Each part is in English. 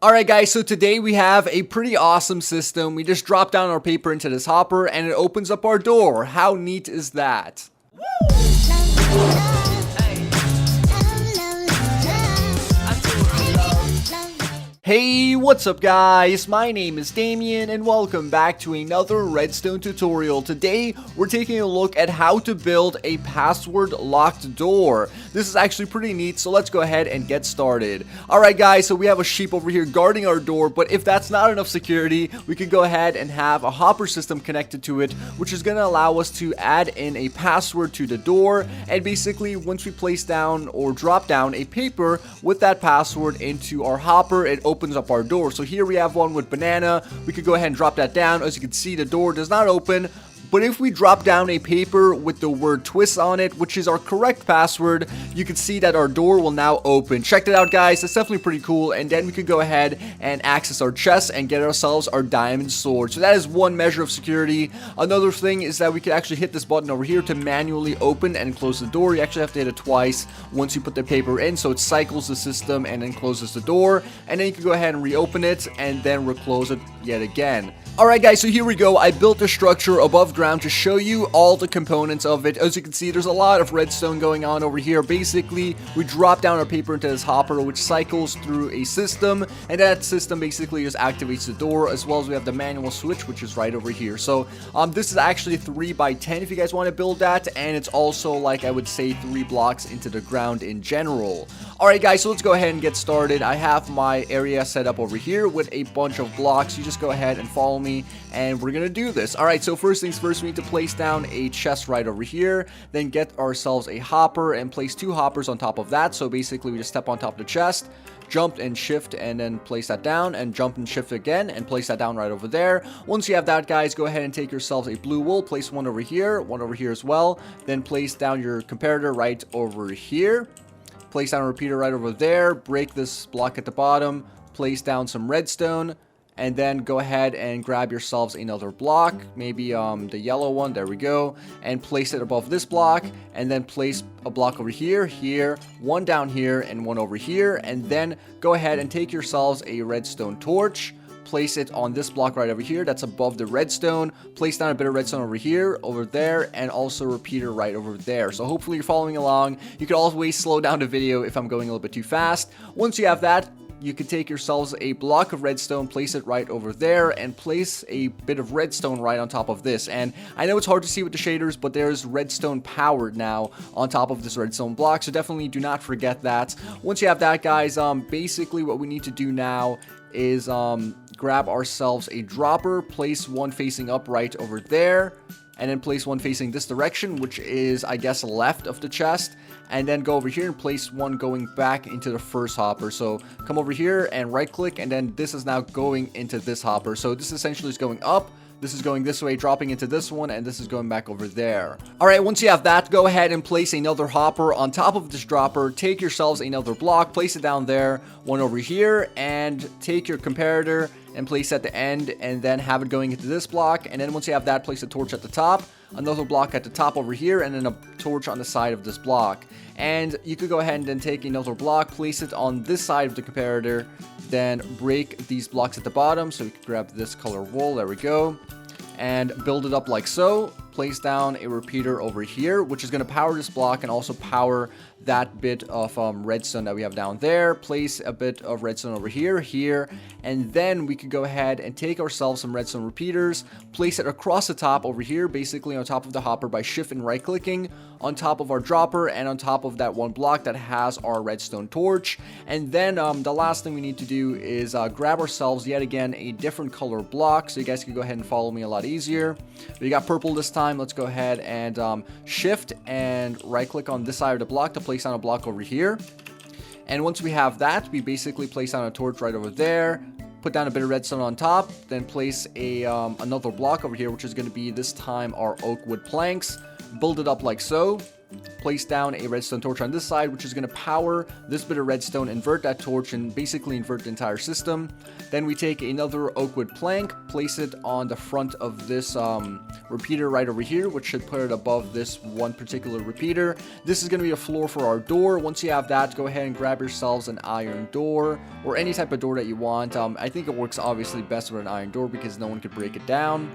Alright guys, so today we have a pretty awesome system. We just drop down our paper into this hopper and it opens up our door. How neat is that? Hey, what's up guys? My name is Damien and welcome back to another Redstone tutorial. Today, we're taking a look at how to build a password locked door. This is actually pretty neat, so let's go ahead and get started. Alright guys, so we have a sheep over here guarding our door, but if that's not enough security, we can go ahead and have a hopper system connected to it, which is going to allow us to add in a password to the door, and basically once we place down or drop down a paper with that password into our hopper, it opens up our door. So here we have one with banana. We could go ahead and drop that down. As you can see, the door does not open. But if we drop down a paper with the word Twiistz on it, which is our correct password, you can see that our door will now open. Check that out guys, that's definitely pretty cool. And then we could go ahead and access our chest and get ourselves our diamond sword. So that is one measure of security. Another thing is that we could actually hit this button over here to manually open and close the door. You actually have to hit it twice once you put the paper in, so it cycles the system and then closes the door. And then you can go ahead and reopen it and then reclose it yet again. Alright guys, so here we go. I built a structure above ground to show you all the components of it. As you can see, there's a lot of redstone going on over here. Basically, we drop down our paper into this hopper, which cycles through a system, and that system basically just activates the door, as well as we have the manual switch, which is right over here. So this is actually 3x10 if you guys want to build that, and it's also, like I would say, 3 blocks into the ground in general. Alright guys, so let's go ahead and get started. I have my area set up over here with a bunch of blocks. You just go ahead and follow me and we're gonna do this. Alright, so first things first, we need to place down a chest right over here, then get ourselves a hopper and place 2 hoppers on top of that. So basically we just step on top of the chest, jump and shift, and then place that down, and jump and shift again and place that down right over there. Once you have that guys, go ahead and take yourselves a blue wool, place one over here as well, then place down your comparator right over here. Place down a repeater right over there, break this block at the bottom, place down some redstone, and then go ahead and grab yourselves another block, maybe the yellow one, there we go, and place it above this block, and then place a block over here, one down here, and one over here, and then go ahead and take yourselves a redstone torch, place it on this block right over here that's above the redstone, place down a bit of redstone over here, over there, and also a repeater right over there. So hopefully you're following along. You can always slow down the video if I'm going a little bit too fast. Once you have that, you can take yourselves a block of redstone, place it right over there, and place a bit of redstone right on top of this. And I know it's hard to see with the shaders, but there's redstone powered now on top of this redstone block, so definitely do not forget that. Once you have that guys, basically what we need to do now is grab ourselves a dropper, place one facing up right over there, and then place one facing this direction, which is, I guess, left of the chest, and then go over here and place one going back into the first hopper. So come over here and right click, and then this is now going into this hopper. So this essentially is going up, this is going this way, dropping into this one, and this is going back over there. Alright, once you have that, go ahead and place another hopper on top of this dropper, take yourselves another block, place it down there, one over here, and take your comparator and place at the end, and then have it going into this block. And then once you have that, place a torch at the top, another block at the top over here, and then a torch on the side of this block. And you could go ahead and then take another block, place it on this side of the comparator, then break these blocks at the bottom. So we can grab this color wool, there we go, and build it up like so. Place down a repeater over here, which is going to power this block and also power that bit of redstone that we have down there. Place a bit of redstone over here, and then we could go ahead and take ourselves some redstone repeaters, place it across the top over here, basically on top of the hopper by shift and right clicking, on top of our dropper, and on top of that one block that has our redstone torch. And then the last thing we need to do is grab ourselves yet again a different color block, so you guys can go ahead and follow me a lot easier. We got purple this time. Let's go ahead and shift and right click on this side of the block to place down a block over here. And once we have that, we basically place down a torch right over there, put down a bit of redstone on top, then place a another block over here, which is going to be this time our oak wood planks. Build it up like so, place down a redstone torch on this side, which is going to power this bit of redstone, invert that torch, and basically invert the entire system. Then we take another oak wood plank, place it on the front of this repeater right over here, which should put it above this one particular repeater. This is going to be a floor for our door. Once you have that, go ahead and grab yourselves an iron door or any type of door that you want. I think it works obviously best with an iron door because no one could break it down.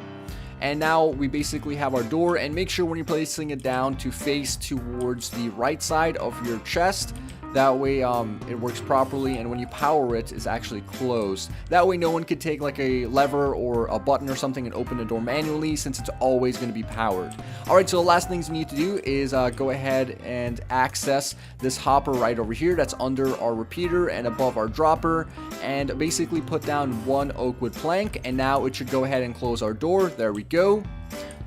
And now we basically have our door, and make sure when you're placing it down to face towards the right side of your chest. That way it works properly, and when you power it, it's actually closed. That way no one could take like a lever or a button or something and open the door manually, since it's always going to be powered. Alright, so the last things you need to do is go ahead and access this hopper right over here that's under our repeater and above our dropper, and basically put down one oak wood plank, and now it should go ahead and close our door. There we go.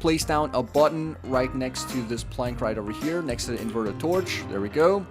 Place down a button right next to this plank right over here, next to the inverted torch. There we go.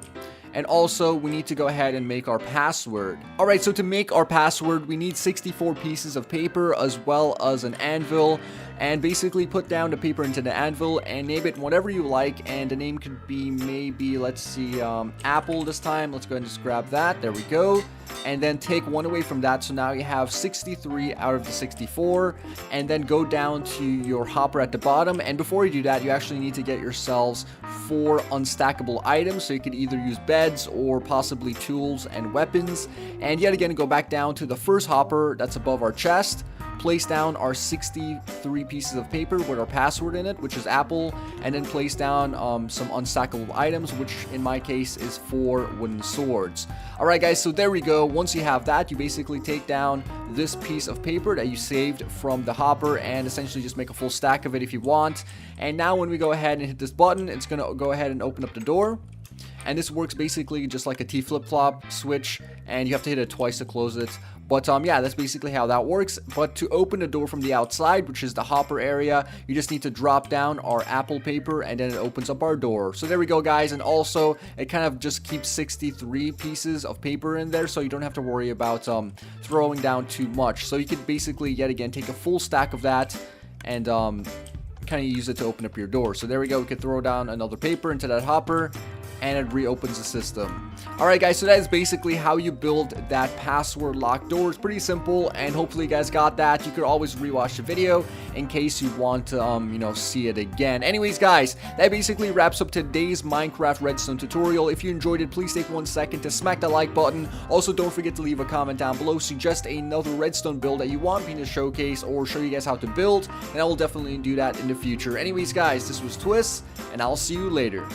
And also, we need to go ahead and make our password. Alright, so to make our password, we need 64 pieces of paper as well as an anvil. And basically put down the paper into the anvil and name it whatever you like. And the name could be maybe, let's see, apple this time. Let's go ahead and just grab that. There we go. And then take one away from that. So now you have 63 out of the 64. And then go down to your hopper at the bottom. And before you do that, you actually need to get yourselves 4 unstackable items. So you could either use beds or possibly tools and weapons. And yet again, go back down to the first hopper that's above our chest. Place down our 63 pieces of paper with our password in it, which is apple, and then place down some unstackable items, which in my case is 4 wooden swords. Alright guys, so there we go. Once you have that, you basically take down this piece of paper that you saved from the hopper and essentially just make a full stack of it if you want. And now when we go ahead and hit this button, it's going to go ahead and open up the door. And this works basically just like a T flip-flop switch, and you have to hit it twice to close it. But yeah, that's basically how that works. But to open the door from the outside, which is the hopper area, you just need to drop down our apple paper, and then it opens up our door. So there we go, guys. And also, it kind of just keeps 63 pieces of paper in there, so you don't have to worry about throwing down too much. So you could basically, yet again, take a full stack of that and kind of use it to open up your door. So there we go. We could throw down another paper into that hopper, and it reopens the system. Alright guys, so that is basically how you build that password locked door. It's pretty simple, and hopefully you guys got that. You could always rewatch the video in case you want to, you know, see it again. Anyways guys, that basically wraps up today's Minecraft Redstone tutorial. If you enjoyed it, please take 1 second to smack the like button. Also, don't forget to leave a comment down below. Suggest another redstone build that you want me to showcase or show you guys how to build, and I will definitely do that in the future. Anyways guys, this was Twiistz, and I'll see you later.